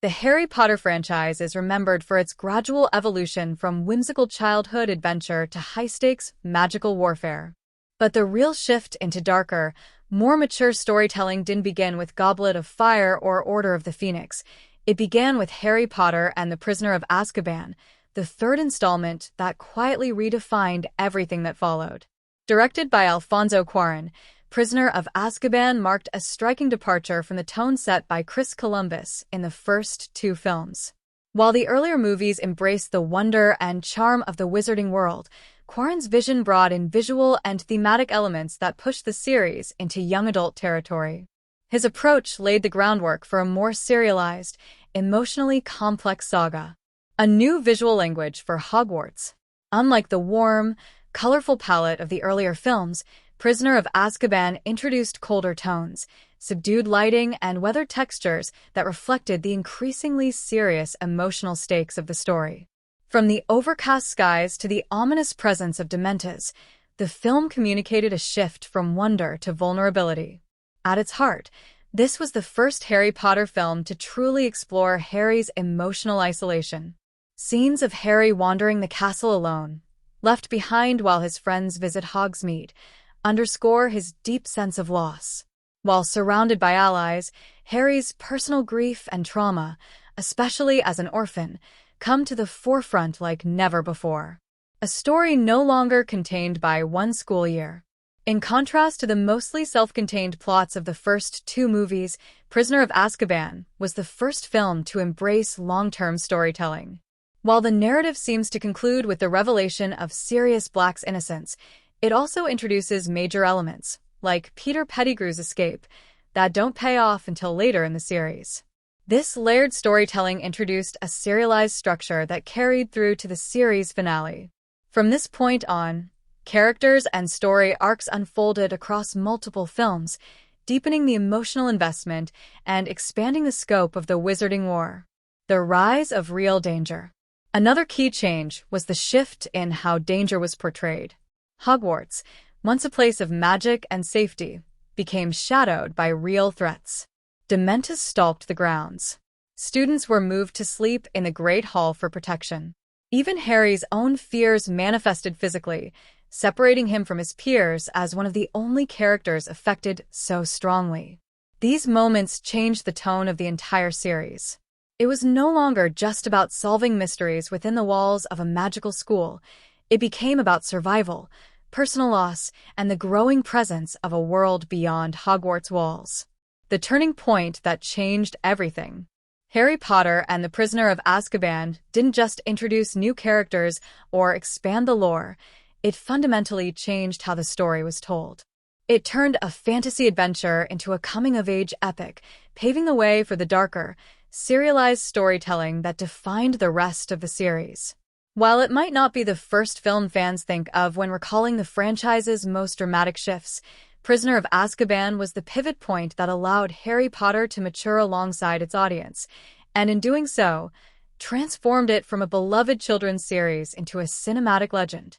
The Harry Potter franchise is remembered for its gradual evolution from whimsical childhood adventure to high-stakes magical warfare. But the real shift into darker, more mature storytelling didn't begin with Goblet of Fire or Order of the Phoenix. It began with Harry Potter and the Prisoner of Azkaban, the third installment that quietly redefined everything that followed. Directed by Alfonso Cuarón, Prisoner of Azkaban marked a striking departure from the tone set by Chris Columbus in the first two films. While the earlier movies embraced the wonder and charm of the wizarding world, Cuarón's vision brought in visual and thematic elements that pushed the series into young adult territory. His approach laid the groundwork for a more serialized, emotionally complex saga. A new visual language for Hogwarts. Unlike the warm, colorful palette of the earlier films, Prisoner of Azkaban introduced colder tones, subdued lighting, and weathered textures that reflected the increasingly serious emotional stakes of the story. From the overcast skies to the ominous presence of Dementors, the film communicated a shift from wonder to vulnerability. At its heart, this was the first Harry Potter film to truly explore Harry's emotional isolation. Scenes of Harry wandering the castle alone, left behind while his friends visit Hogsmeade, underscore his deep sense of loss. While surrounded by allies, Harry's personal grief and trauma, especially as an orphan, come to the forefront like never before. A story no longer contained by one school year. In contrast to the mostly self-contained plots of the first two movies, Prisoner of Azkaban was the first film to embrace long-term storytelling. While the narrative seems to conclude with the revelation of Sirius Black's innocence, it also introduces major elements, like Peter Pettigrew's escape, that don't pay off until later in the series. This layered storytelling introduced a serialized structure that carried through to the series finale. From this point on, characters and story arcs unfolded across multiple films, deepening the emotional investment and expanding the scope of the Wizarding War. The rise of real danger. Another key change was the shift in how danger was portrayed. Hogwarts, once a place of magic and safety, became shadowed by real threats. Dementors stalked the grounds. Students were moved to sleep in the Great Hall for protection. Even Harry's own fears manifested physically, separating him from his peers as one of the only characters affected so strongly. These moments changed the tone of the entire series. It was no longer just about solving mysteries within the walls of a magical school. It became about survival, personal loss, and the growing presence of a world beyond Hogwarts walls. The turning point that changed everything. Harry Potter and the Prisoner of Azkaban didn't just introduce new characters or expand the lore, it fundamentally changed how the story was told. It turned a fantasy adventure into a coming-of-age epic, paving the way for the darker, serialized storytelling that defined the rest of the series. While it might not be the first film fans think of when recalling the franchise's most dramatic shifts, Prisoner of Azkaban was the pivot point that allowed Harry Potter to mature alongside its audience, and in doing so, transformed it from a beloved children's series into a cinematic legend.